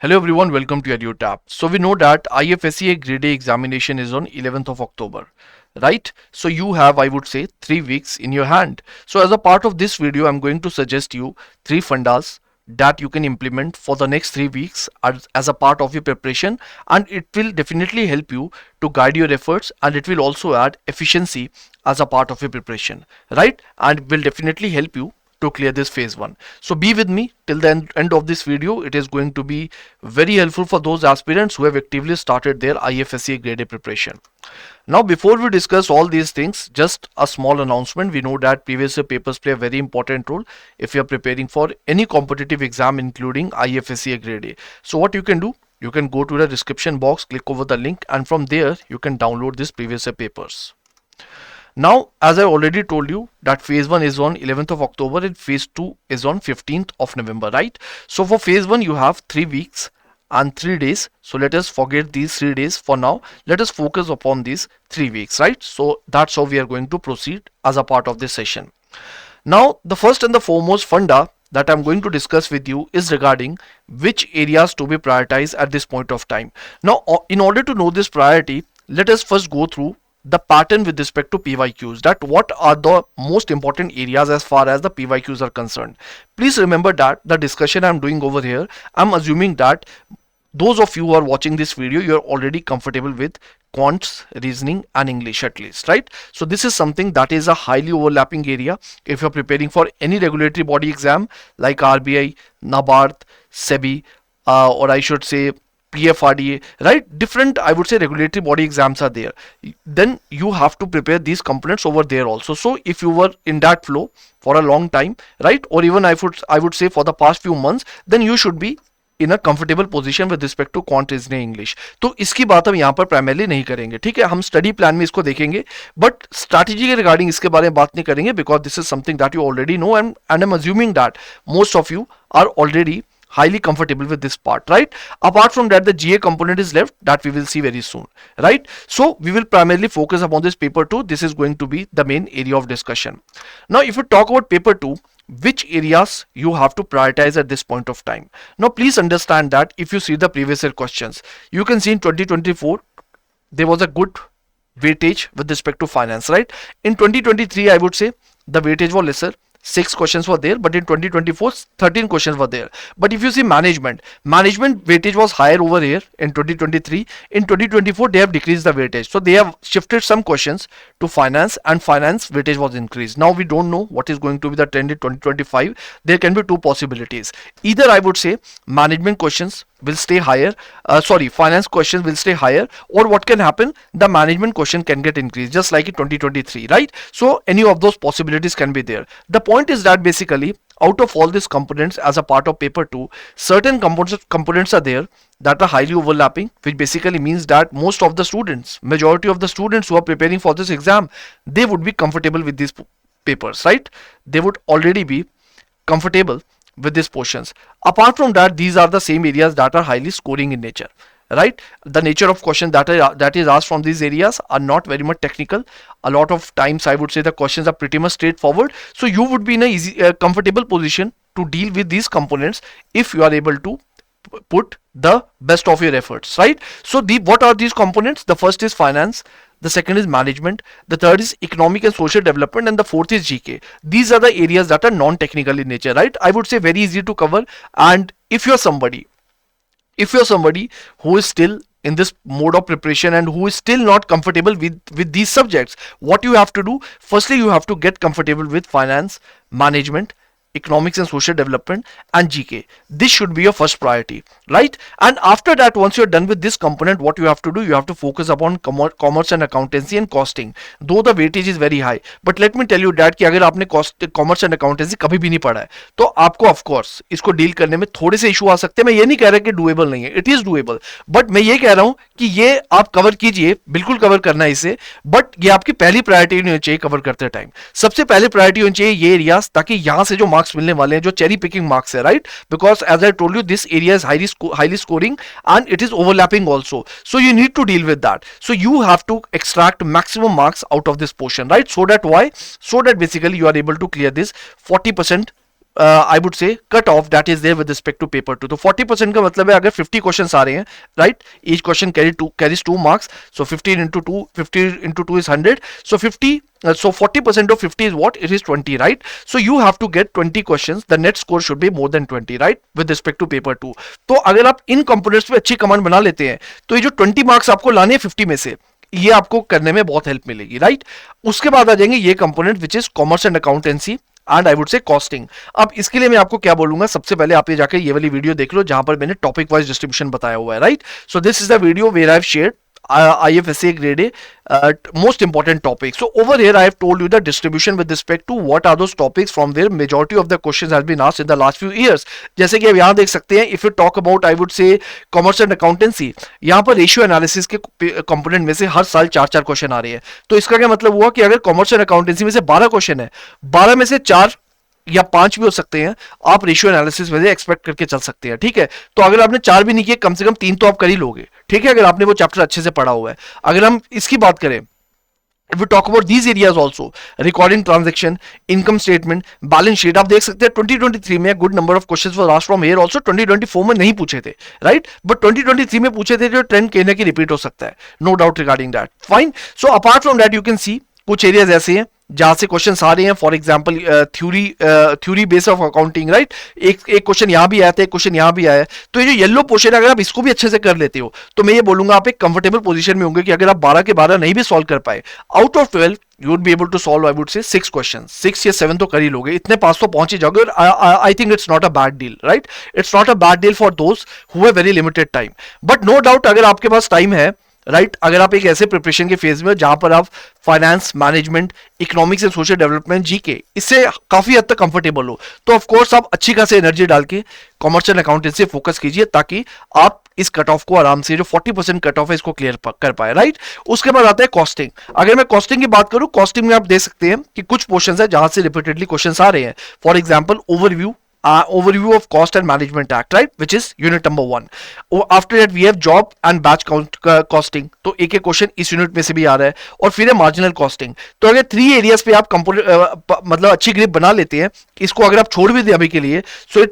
Hello everyone, welcome to EduTap. So we know that IFSCA Grade A examination is on 11th of October, right? So you have, I would say, 3 weeks in your hand. So as a part of this video, I'm going to suggest you 3 fundas that you can implement for the next 3 weeks as a part of your preparation, and it will definitely help you to guide your efforts, and it will also add efficiency as a part of your preparation, right? And will definitely help you to clear this phase 1. So be with me till the end of this video. It is going to be very helpful for those aspirants who have actively started their IFSCA grade A preparation. Now before we discuss all these things, just a small announcement. We know that previous year papers play a very important role if you are preparing for any competitive exam including IFSCA grade A. So what you can do, you can go to the description box, click over the link, and from there you can download this previous year papers. Now, as I already told you that phase 1 is on 11th of October and phase 2 is on 15th of November, right? So for phase 1 you have 3 weeks and 3 days. So let us forget these 3 days for now. Let us focus upon these 3 weeks, right? So that's how we are going to proceed as a part of this session. Now, the first and the foremost funda that I'm going to discuss with you is regarding which areas to be prioritized at this point of time. Now, in order to know this priority, let us first go through the pattern with respect to PYQs, that what are the most important areas as far as the PYQs are concerned. Please remember that the discussion I'm doing over here, I'm assuming that those of you who are watching this video, you're already comfortable with quants, reasoning and English at least, right? So this is something that is a highly overlapping area if you're preparing for any regulatory body exam like RBI, NABARD, SEBI, or I should say PFRDA, right? Different, I would say, regulatory body exams are there. Then you have to prepare these components over there also. So if you were in that flow for a long time, right, or even I would say for the past few months, then you should be in a comfortable position with respect to quant reasoning English. तो इसकी बात हम यहाँ पर primarily नहीं करेंगे, ठीक है? हम स्टडी प्लान में इसको देखेंगे, बट स्ट्रैटेजी के रिगार्डिंग इसके बारे में बात नहीं करेंगे because this is something that you already know and I am assuming that most of you are already highly comfortable with this part, right? Apart from that, the GA component is left that we will see very soon, right? So we will primarily focus upon this paper 2. This is going to be the main area of discussion. Now if we talk about paper 2, which areas you have to prioritize at this point of time. Now please understand that if you see the previous year questions, you can see in 2024 there was a good weightage with respect to finance, right? In 2023 I would say the weightage was lesser, 6 questions were there, but in 2024 13 questions were there. But if you see management weightage was higher over here in 2023. In 2024 they have decreased the weightage, so they have shifted some questions to finance, and finance weightage was increased. Now we don't know what is going to be the trend in 2025. There can be two possibilities. Either I would say management questions will stay higher, finance questions will stay higher, or what can happen, the management question can get increased just like in 2023, right? So any of those possibilities can be there. The point is that basically out of all these components as a part of paper 2, certain components are there that are highly overlapping, which basically means that most of the students, majority of the students who are preparing for this exam, they would be comfortable with these papers, right? They would already be comfortable with these portions. Apart from that, these are the same areas that are highly scoring in nature, right? The nature of questions that is asked from these areas are not very much technical. A lot of times I would say the questions are pretty much straightforward, so you would be in a easy comfortable position to deal with these components if you are able to put the best of your efforts, right? So what are these components? The first is finance, the second is management, the third is economic and social development, and the fourth is GK. These are the areas that are non-technical in nature, right? I would say very easy to cover. And if you're somebody who is still in this mode of preparation and who is still not comfortable with these subjects, what you have to do, firstly you have to get comfortable with finance, management, economics and social development, and GK. This should be your first priority, right? And after that, once you're done with this component, what you have to do, you have to focus upon commerce and accountancy and costing, though the weightage is very high. But let me tell you that कि अगर आपने commerce and accountancy कभी भी नहीं पढ़ा है तो आपको ऑफ कोर्स इसको डील करने में थोड़े से इशू आ सकते हैं. मैं ये नहीं कह रहा कि डुएबल नहीं है, इट इज डुएबल, बट मैं ये कह रहा हूं कि ये आप कवर कीजिए, बिल्कुल कवर करना है इसे, बट ये आपकी पहली प्रायोरिटी नहीं होनी चाहिए कवर करते टाइम. सबसे पहले प्रायोरिटी होनी चाहिए ये एरियाज, ताकि यहां से जो मार्क्स मिलने वाले हैं, जो चेरी पिकिंग मार्क्स है, right? Because as I told you this area is highly scoring and it is overlapping also, so you need to deal with that. So you have to extract maximum marks out of this portion, right? So that why? So that basically you are able to clear this 40% I would say cut off that is there with respect to paper 2. तो 40% का मतलब है अगर 50 questions आ रहे हैं, right, each question carries 2 marks, so 15 into 2, 50 into 2 is 100, so 50, so 40% of 50 is what? It is 20, right? So you have to get 20 questions, the net score should be more than 20, right, with respect to paper 2. तो अगर आप इन components पे अच्छी command बना लेते हैं तो ये जो 20 मार्क्स आपको लाने हैं 50 में से, ये आपको करने में बहुत हेल्प मिलेगी, राइट. उसके बाद आ जाएंगे ये component which is commerce and accountancy and I would से कॉस्टिंग. अब इसके लिए मैं आपको क्या बोलूंगा, सबसे पहले आप ये जाकर ये वाली वीडियो देख लो जहां पर मैंने टॉपिक वाइज डिस्ट्रीब्यूशन बताया हुआ है, right. So this is the video where I have shared IFSA grade A most important topics. So over here I have told you the distribution with respect to what are those topics from where majority of the questions has been asked in the last few years. जैसे कि अब यहाँ देख सकते हैं, if you talk about I would say commerce and accountancy, यहाँ पर ratio analysis के कंपोनेंट में से हर साल 4-4 क्वेश्चन आ रहे हैं. तो इसका क्या मतलब हुआ कि अगर कॉमर्स एंड अकाउंटेंसी में से 12 क्वेश्चन है, 12 में से 4 या 5 भी हो सकते हैं, आप रेशियो एनालिसिस में से एक्सपेक्ट करके चल सकते हैं, ठीक है. तो अगर आपने 4 भी नहीं किए, कम से कम 3 तो आप कर ही लोगे, ठीक है, अगर आपने वो चैप्टर अच्छे से पढ़ा हुआ है. अगर हम इसकी बात करें, if we talk about these areas also, recording transaction, income statement, balance sheet, आप देख सकते हैं 2023 में good number of questions were asked from here also. 2024 में नहीं पूछे थे, right, but 2023 में पूछे थे, जो ट्रेंड कहीं ना कहीं रिपीट हो सकता है, no doubt regarding that. Fine. So apart from that you can see कुछ एरियाज ऐसे हैं जहां से क्वेश्चन आ रहे हैं. For example theory base of accounting, right. एक क्वेश्चन यहां भी आया था, एक क्वेश्चन यहां भी आया है. तो ये जो येलो पोर्शन है, अगर आप इसको भी अच्छे से कर लेते हो तो मैं ये बोलूंगा आप एक कंफर्टेबल पोजीशन में होंगे कि अगर आप 12 के 12 नहीं भी सॉल्व कर पाए, out of 12 you would be able to solve I would say 6 questions, 6 या 7 तो कर ही लोगे, इतने पास तो पहुंच ही जाओगे. I think it's not a bad deal, right? It's not a bad deal for those who have very limited time. But no doubt अगर आपके पास टाइम है, राइट, अगर आप एक ऐसे प्रिपरेशन के फेज में जहां पर आप finance, management, economics and social development, GK, इससे काफी हद तक कंफर्टेबल हो, तो ऑफ कोर्स आप अच्छी खासी एनर्जी डाल के कॉमर्स एंड अकाउंटेंसी फोकस कीजिए ताकि आप इस कट ऑफ को आराम से, जो 40% कट ऑफ है, इसको क्लियर कर पाए, राइट. उसके बाद आता है कॉस्टिंग. अगर मैं कॉस्टिंग की बात करूं, कॉस्टिंग में आप देख सकते हैं कि कुछ पोर्शंस है जहां से रिपीटेडली क्वेश्चंस आ रहे हैं. For example overview of cost and management act, right, which is unit number 1. After that we have job and batch costing. तो एक क्वेश्चन इस यूनिट में से भी आ रहा है. और फिर है मार्जिनल कॉस्टिंग. तो अगर 3 एरियाज पे आप मतलब अच्छी ग्रिप बना लेते हैं, इसको अगर आप छोड़ भी दें अभी के लिए, सो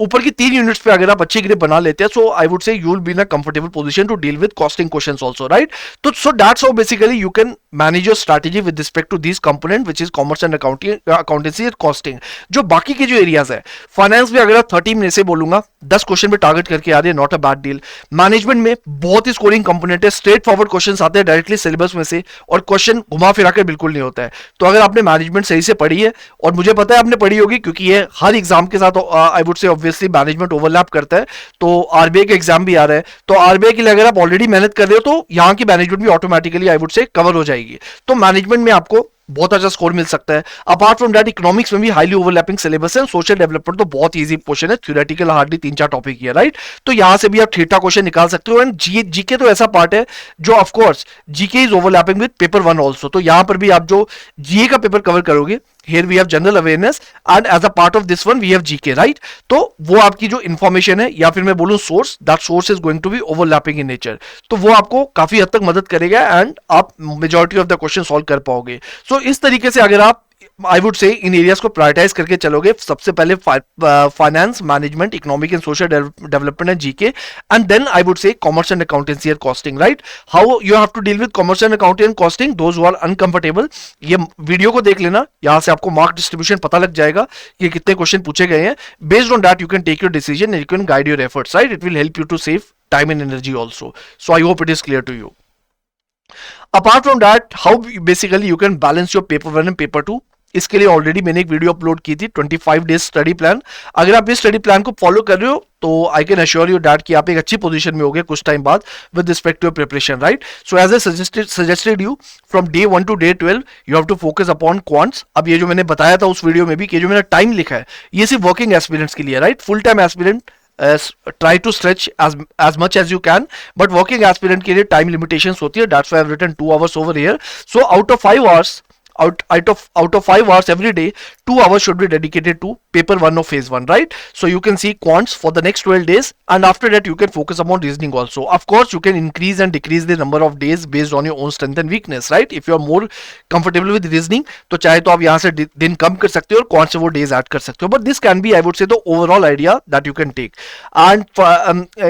ऊपर की 3 यूनिट्स पे अगर आप अच्छी ग्रिप बना लेते हैं, so I would say you will be in a comfortable position to deal with costing questions also, right. तो so that's how basically you can manage your strategy with respect to this component which is commerce and accountancy and costing. जो बाकी के जो areas है, finance में अगर आप 30 में से बोलूंगा 10 क्वेश्चन पे टारगेट करके आ रही है, not a bad deal. Management में बहुत ही स्कोरिंग कंपोनेंट है, स्ट्रेट फॉरवर्ड क्वेश्चंस आते हैं डायरेक्टली सिलेबस में से, और क्वेश्चन घुमा फिरा कर बिल्कुल नहीं होता है. तो अगर आपने मैनेजमेंट सही से पढ़ी है, और मुझे पता है आपने पढ़ी होगी क्योंकि ये हर एग्जाम के साथ आई वुड से ऑब्वियसली मैनेजमेंट ओवरलैप करता है. तो आरबीआई का एग्जाम भी आ रहा है, तो आरबीआई के लिए अगर आप ऑलरेडी मेहनत कर रहे हो तो यहाँ की मैनेजमेंट भी ऑटोमेटिकली आई वुड से कवर हो जाएगी. तो मैनेजमेंट में आपको बहुत अच्छा स्कोर मिल सकता है. अपार्ट फ्रॉम दैट इकोनॉमिक्स में भी हाईली ओवरलैपिंग सिलेबस है. सोशल डेवलपमेंट तो बहुत इजी पोर्शन है, थ्योरेटिकल हार्डली 3-4 टॉपिक ही है, राइट. तो यहां से भी आप थीटा क्वेश्चन निकाल सकते हो. एंड जीके तो ऐसा पार्ट है जो of course GK is overlapping with paper 1 also. तो यहां पर भी आप जो जीए का पेपर कवर करोगे, here we have general awareness and as a part of this one we have GK, right. तो वो आपकी जो इंफॉर्मेशन है, या फिर मैं बोलूं source, that source is going to be overlapping in nature. तो वो आपको काफी हद तक मदद करेगा एंड आप majority of the question solve कर पाओगे. सो इस तरीके से अगर आप आई वुड से इन एरियाज को प्रायोरिटाइज करके चलोगे, सबसे पहले finance, management, economic and social development and GK, and then I would say commerce and accountancy and costing, right. How you have to deal with commerce and accounting and costing, those who are uncomfortable, ये video को देख लेना, यहां से आपको mark distribution पता लग जाएगा कि कितने क्वेश्चन पूछे गए हैं. Based on that you can take your decision and you can guide your efforts, right. It will help you to save time and energy also. So I hope it is clear to you. Apart from that, how basically you can balance your paper 1 and paper 2, इसके लिए already मैंने एक video upload की थी, 25 days study plan. अगर आप इस study plan को फॉलो कर रहे हो तो I can assure you that कि आप एक अच्छी पोजीशन में होगे कुछ टाइम बाद with respect to your preparation, right. So as a suggested you from day 1 to day 12 you have to focus upon quants. अब ये जो मैंने बताया था उस वीडियो में भी कि जो मैंने टाइम लिखा है ये सिर्फ वर्किंग एस्पिरेंट्स के लिए, right. Full time aspirant try to stretch as much as you can, but working aspirant के लिए time limitations होती है. That's why I've written 2 hours over here. So out of 5 hours out of 5 hours every day, 2 hours should be dedicated to paper 1 of phase 1, right? So you can see quants for the next 12 days, and after that you can focus upon reasoning also. Of course you can increase and decrease the number of days based on your own strength and weakness, right? If you are more comfortable with reasoning, तो चाहे तो आप यहाँ से दिन कम कर सकते हो और quant से वो days add कर सकते हो, but this can be, I would say, the overall idea that you can take. And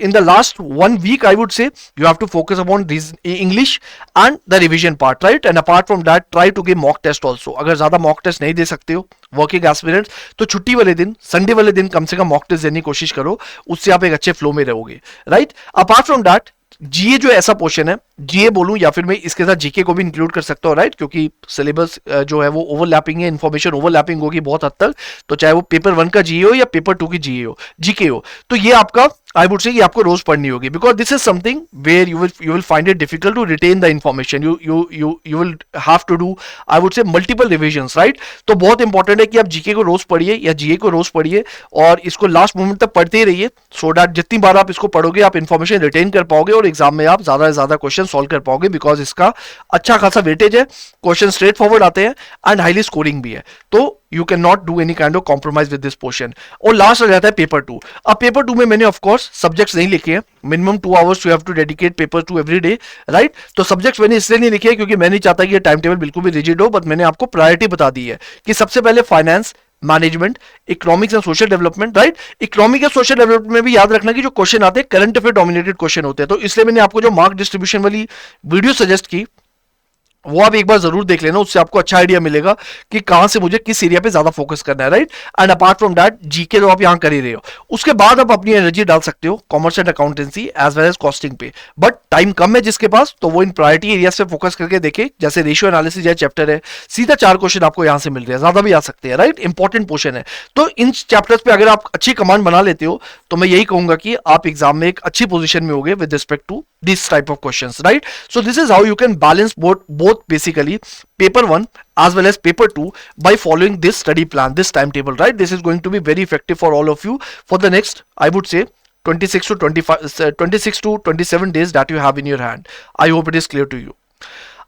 in the last 1 week, I would say you have to focus upon this English and the revision part, right? And apart from that, try to give mock test also. अगर ज़्यादा mock test नहीं दे सकते हो working aspirants, तो छुट्टी वाले दिन, Sunday वाले दिन कम से कम मॉक टेस्ट देने की कोशिश करो, उससे आप एक अच्छे फ्लो में रहोगे, राइट? अपार्ट फ्रॉम दैट, जीए जो ऐसा पोर्शन है, जीए बोलूं या फिर मैं इसके साथ जीके को भी इंक्लूड कर सकता हूं, राइट? क्योंकि सिलेबस जो है वो ओवरलैपिंग है, इंफॉर्मेशन ओवरलैपिंग होगी बहुत हद तक, तो चाहे वो पेपर 1 का जीए हो या पेपर 2 की जीए हो, जीके हो, तो ये आपका, आई वुड से, ये आपको रोज पढ़नी होगी, because this is something where you will find it difficult to retain the information. You will have to do, I would say, multiple revisions, right? तो बहुत इंपॉर्टेंट है कि आप जीके को रोज पढ़िए या जीए को रोज पढ़िए और इसको लास्ट मोमेंट तक पढ़ते ही रहिए, सो दैट जितनी बार आप इसको पढ़ोगे आप इंफॉर्मेशन रिटेन कर पाओगे और एग्जाम में आप ज्यादा से ज्यादा क्वेश्चन सॉल्व कर पाओगे, बिकॉज इसका अच्छा खासा वेटेज है, क्वेश्चन स्ट्रेट फॉरवर्ड आते हैं एंड हाईली स्कोरिंग भी है, तो you can not do any kind of compromise with this portion. और लास्ट आ जाता है पेपर 2. अब पेपर 2 में मैंने ऑफ कोर्स सब्जेक्ट्स नहीं लिखे हैं. Minimum 2 hours you have to dedicate paper 2 every day, right? तो सब्जेक्ट्स मैंने इसलिए नहीं लिखे क्योंकि मैं नहीं चाहता कि ये टाइम टेबल बिल्कुल भी रिजिड हो, बट मैंने आपको प्रायोरिटी बता दी है कि सबसे पहले finance, management, economics and social development, right? Economic and social development में भी याद रखना कि जो क्वेश्चन आते हैं करंट अफेयर डोमिनेटेड क्वेश्चन होते हैं, तो इसलिए मैंने आपको जो मार्क डिस्ट्रीब्यूशन वाली वीडियो सजेस्ट की वो आप एक बार जरूर देख लेना, उससे आपको अच्छा आइडिया मिलेगा कि कहां से मुझे किस एरिया पे ज्यादा फोकस करना है, right? And apart from that, GK तो आप यहां कर ही रहे हो, उसके बाद आप अपनी एनर्जी डाल सकते हो commerce and accountancy as well as costing पे, बट टाइम कम है जिसके पास, तो वो इन प्रायोरिटी एरिया से फोकस करके देखे, जैसे रेशियो एनालिसिस या चैप्टर है, सीधा 4 क्वेश्चन आपको यहां से मिल रहे हैं, ज्यादा भी आ सकते हैं, राइट? इंपॉर्टेंट पोर्शन है, तो इन चैप्टर्स पे अगर आप अच्छी कमांड बना लेते हो तो मैं यही कहूंगा कि आप एग्जाम में एक अच्छी पोजीशन में होगे with respect to this type of questions, right? So this is how you can balance both basically paper 1 as well as paper 2 by following this study plan, this timetable, right? This is going to be very effective for all of you for the next, I would say, 26 to 27 days that you have in your hand. I hope it is clear to you.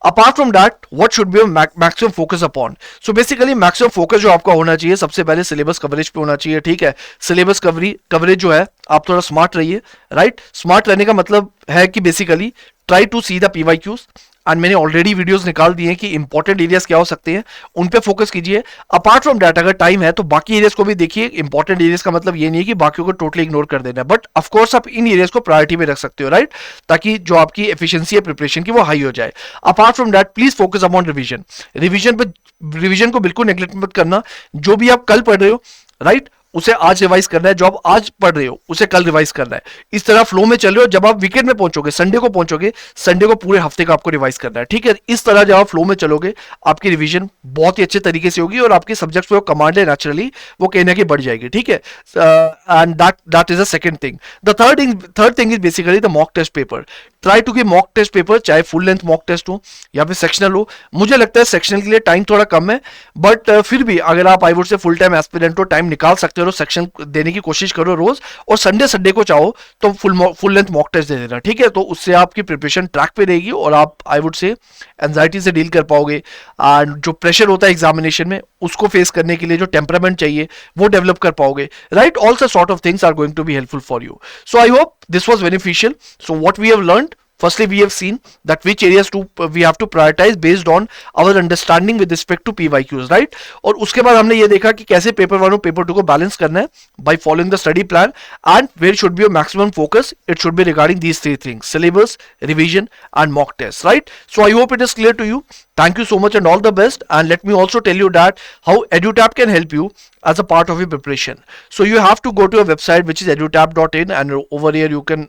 Apart from that, what should be your maximum focus upon? So basically maximum focus जो आपका होना चाहिए, सबसे पहले syllabus coverage पे होना चाहिए, ठीक है? सिलेबस कवरेज जो है, आप थोड़ा स्मार्ट रहिए, राइट? स्मार्ट रहने का मतलब है कि basically try to see the PYQs, and मैंने ऑलरेडी वीडियोस निकाल दिए हैं कि इंपॉर्टेंट एरियाज क्या हो सकते हैं, उन पे फोकस कीजिए. अपार्ट फ्रॉम दैट, अगर टाइम है तो बाकी एरियाज को भी देखिए. इंपॉर्टेंट एरियाज का मतलब ये नहीं है कि बाकियों को टोटली इग्नोर कर देना है, बट ऑफकोर्स आप इन एरियाज को प्रायोरिटी में रख सकते हो, राइट? ताकि जो आपकी एफिशिएंसी है प्रिपरेशन की वो हाई हो जाए. Apart from that, please focus upon revision. Revision को बिल्कुल नेग्लेक्ट मत करना. जो भी आप कल पढ़ रहे हो, राइट, उसे आज रिवाइज करना है, जो आप आज पढ़ रहे हो उसे कल रिवाइज करना है. इस तरह फ्लो में चल रहे हो, जब आप वीकेंड में पहुंचोगे, संडे को पहुंचोगे, संडे को पूरे हफ्ते का आपको रिवाइज करना है, ठीक है? इस तरह जब आप फ्लो में चलोगे, आपकी रिवीजन बहुत ही अच्छे तरीके से होगी और आपके सब्जेक्ट्स पे कमांड है नेचुरली वो कहीं ना कहीं बढ़ जाएगी, ठीक है? And that is the second thing. The third thing is basically the mock test paper. Try to give mock test paper, चाहे फुल लेंथ मॉक टेस्ट हो या फिर सेक्शनल हो. मुझे लगता है सेक्शनल के लिए टाइम थोड़ा कम है, बट फिर भी अगर आप, आई वुड से, फुल टाइम एस्पिरेंट हो, टाइम निकाल सकते हो, सेक्शन देने की कोशिश करो रोज, और संडे को चाहो तो फुल लेंथ मॉक टेस्ट दे देना, ठीक है? तो उससे आपकी प्रिपरेशन ट्रैक पे रहेगी और आप, आई वुड से, एंजाइटी से डील कर पाओगे. एंड जो प्रेशर होता है एग्जामिनेशन में, उसको फेस करने के लिए जो टेम्परामेंट चाहिए वो डेवलप कर पाओगे, right? All sort of things are going to be helpful for you. So I hope this was beneficial. So what we have learned, firstly we have seen that which areas we have to prioritize based on our understanding with respect to PYQs, right? और उसके बाद हमने ये देखा कि कैसे paper 1 और paper 2 को बैलेंस करना है by following the study plan, and where should be your maximum focus. It should be regarding these 3 things: syllabus, revision and mock tests, right? So I hope it is clear to you. Thank you so much and all the best. And let me also tell you that how EduTap can help you as a part of your preparation. So you have to go to a website which is edutap.in, and over here you can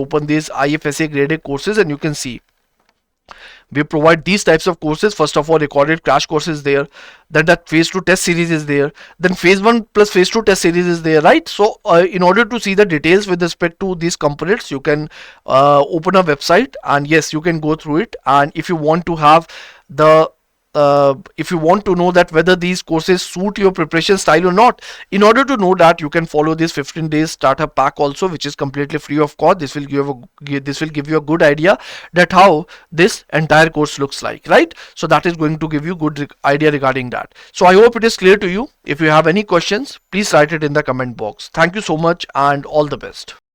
open these IFSA graded courses and you can see we provide these types of courses. First of all, recorded crash courses there, then that phase 2 test series is there, then phase 1 plus phase 2 test series is there, right? So in order to see the details with respect to these components, you can open a website and yes, you can go through it. And if you want to have the if you want to know that whether these courses suit your preparation style or not. In order to know that, you can follow this 15 days starter pack also, which is completely free of cost. This will give you a good idea that how this entire course looks like, right? So that is going to give you good idea regarding that. So I hope it is clear to you. If you have any questions, please write it in the comment box. Thank you so much and all the best.